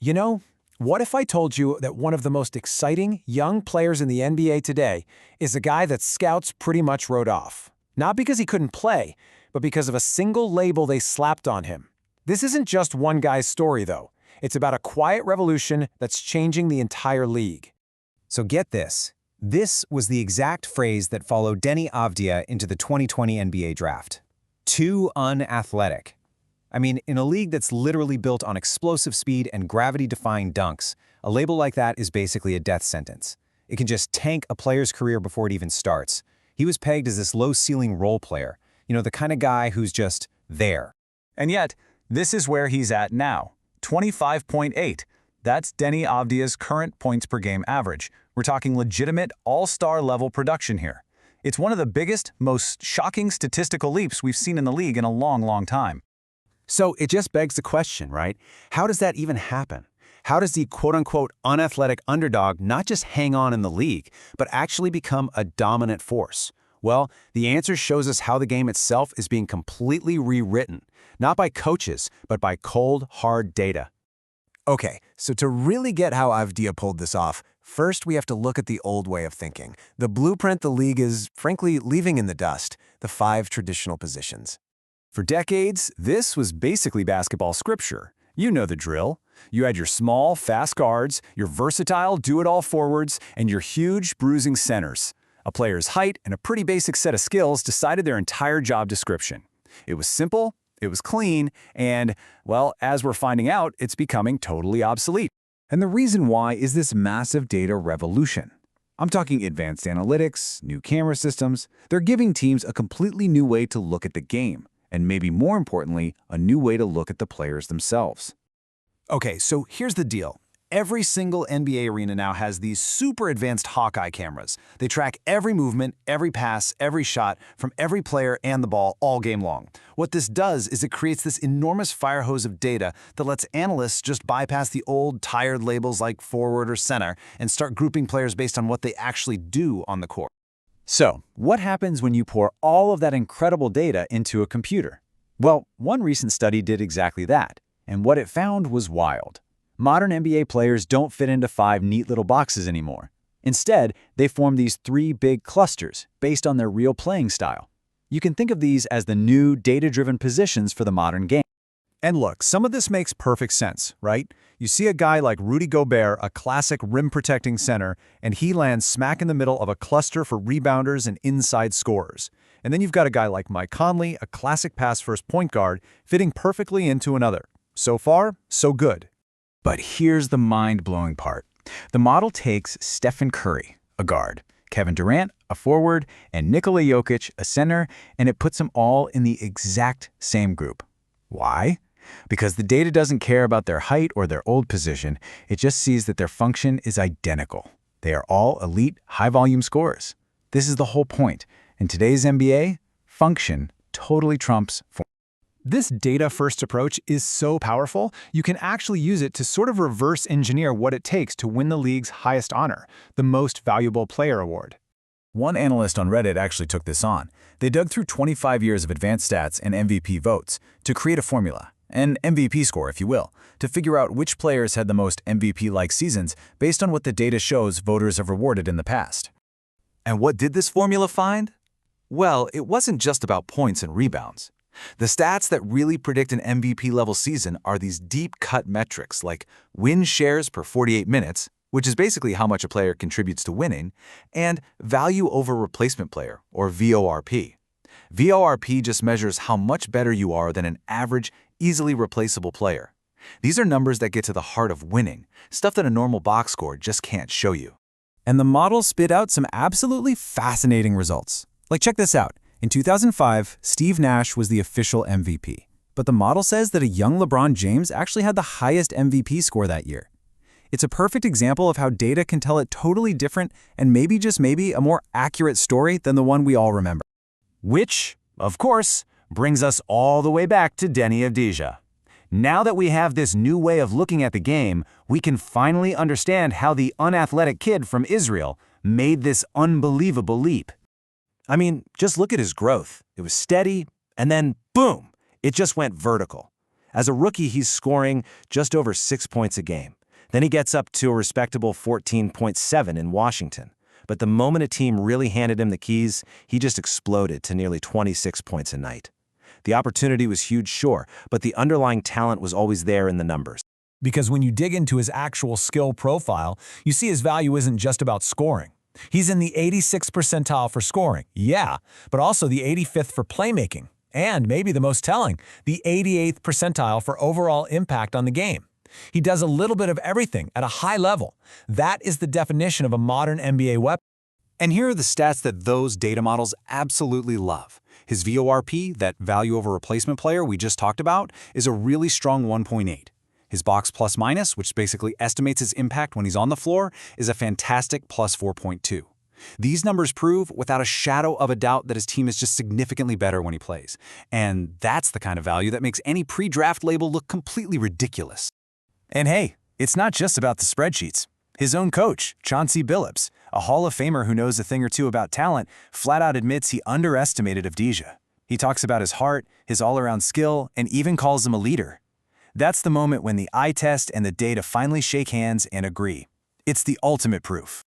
You know, what if I told you that one of the most exciting young players in the NBA today is a guy that scouts pretty much wrote off? Not because he couldn't play, but because of a single label they slapped on him. This isn't just one guy's story, though. It's about a quiet revolution that's changing the entire league. So get this. This was the exact phrase that followed Deni Avdija into the 2020 NBA draft. Too unathletic. I mean, in a league that's literally built on explosive speed and gravity-defying dunks, a label like that is basically a death sentence. It can just tank a player's career before it even starts. He was pegged as this low-ceiling role player, the kind of guy who's just there. And yet, this is where he's at now, 25.8. That's Deni Avdija's current points per game average. We're talking legitimate all-star level production here. It's one of the biggest, most shocking statistical leaps we've seen in the league in a long, long time. So it just begs the question, right? How does that even happen? How does the quote-unquote unathletic underdog not just hang on in the league, but actually become a dominant force? Well, the answer shows us how the game itself is being completely rewritten, not by coaches, but by cold, hard data. Okay, so to really get how Avdija pulled this off, first we have to look at the old way of thinking. The blueprint the league is, frankly, leaving in the dust, the 5 traditional positions. For decades, this was basically basketball scripture. You know the drill. You had your small, fast guards, your versatile, do-it-all forwards, and your huge, bruising centers. A player's height and a pretty basic set of skills decided their entire job description. It was simple, it was clean, and, well, as we're finding out, it's becoming totally obsolete. And the reason why is this massive data revolution. I'm talking advanced analytics, new camera systems. They're giving teams a completely new way to look at the game. And maybe more importantly, a new way to look at the players themselves. Okay, so here's the deal. Every single NBA arena now has these super advanced Hawkeye cameras. They track every movement, every pass, every shot from every player and the ball all game long. What this does is it creates this enormous fire hose of data that lets analysts just bypass the old, tired labels like forward or center and start grouping players based on what they actually do on the court. So, what happens when you pour all of that incredible data into a computer? Well, one recent study did exactly that, and what it found was wild. Modern NBA players don't fit into 5 neat little boxes anymore. Instead, they form these 3 big clusters based on their real playing style. You can think of these as the new data-driven positions for the modern game. And look, some of this makes perfect sense, right? You see a guy like Rudy Gobert, a classic rim-protecting center, and he lands smack in the middle of a cluster for rebounders and inside scorers. And then you've got a guy like Mike Conley, a classic pass-first point guard, fitting perfectly into another. So far, so good. But here's the mind-blowing part. The model takes Stephen Curry, a guard, Kevin Durant, a forward, and Nikola Jokic, a center, and it puts them all in the exact same group. Why? Because the data doesn't care about their height or their old position, it just sees that their function is identical. They are all elite, high-volume scorers. This is the whole point. In today's NBA, function totally trumps form. This data-first approach is so powerful, you can actually use it to sort of reverse engineer what it takes to win the league's highest honor, the Most Valuable Player award. One analyst on Reddit actually took this on. They dug through 25 years of advanced stats and MVP votes to create a formula, an MVP score, if you will, to figure out which players had the most MVP-like seasons based on what the data shows voters have rewarded in the past. And what did this formula find? Well, it wasn't just about points and rebounds. The stats that really predict an MVP-level season are these deep-cut metrics like win shares per 48 minutes, which is basically how much a player contributes to winning, and value over replacement player, or VORP. VORP just measures how much better you are than an average, easily replaceable player. These are numbers that get to the heart of winning, stuff that a normal box score just can't show you. And the model spit out some absolutely fascinating results. Like, check this out. In 2005, Steve Nash was the official MVP. But the model says that a young LeBron James actually had the highest MVP score that year. It's a perfect example of how data can tell a totally different and maybe just maybe a more accurate story than the one we all remember. Which, of course, brings us all the way back to Deni Avdija. Now that we have this new way of looking at the game, we can finally understand how the unathletic kid from Israel made this unbelievable leap. I mean, just look at his growth. It was steady, and then boom, it just went vertical. As a rookie, he's scoring just over 6 points a game. Then he gets up to a respectable 14.7 in Washington. But the moment a team really handed him the keys, he just exploded to nearly 26 points a night. The opportunity was huge, sure, but the underlying talent was always there in the numbers. Because when you dig into his actual skill profile, you see his value isn't just about scoring. He's in the 86th percentile for scoring, yeah, but also the 85th for playmaking, and maybe the most telling, the 88th percentile for overall impact on the game. He does a little bit of everything at a high level. That is the definition of a modern NBA weapon. And here are the stats that those data models absolutely love. His VORP, that value over replacement player we just talked about, is a really strong 1.8. His box plus minus, which basically estimates his impact when he's on the floor, is a fantastic plus 4.2. These numbers prove, without a shadow of a doubt, that his team is just significantly better when he plays. And that's the kind of value that makes any pre-draft label look completely ridiculous. And hey, it's not just about the spreadsheets. His own coach, Chauncey Billups, a Hall of Famer who knows a thing or two about talent, flat out admits he underestimated Avdija. He talks about his heart, his all-around skill, and even calls him a leader. That's the moment when the eye test and the data finally shake hands and agree. It's the ultimate proof.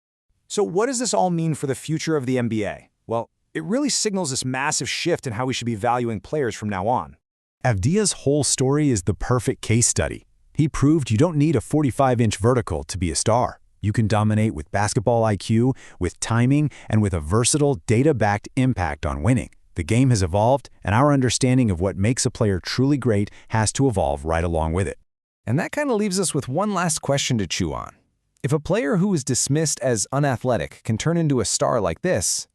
So what does this all mean for the future of the NBA? Well, it really signals this massive shift in how we should be valuing players from now on. Avdija's whole story is the perfect case study. He proved you don't need a 45-inch vertical to be a star. You can dominate with basketball IQ, with timing, and with a versatile, data-backed impact on winning. The game has evolved, and our understanding of what makes a player truly great has to evolve right along with it. And that kind of leaves us with one last question to chew on. If a player who is dismissed as unathletic can turn into a star like this,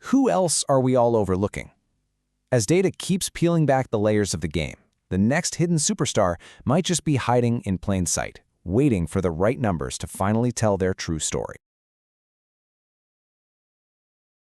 who else are we all overlooking? As data keeps peeling back the layers of the game, the next hidden superstar might just be hiding in plain sight, waiting for the right numbers to finally tell their true story.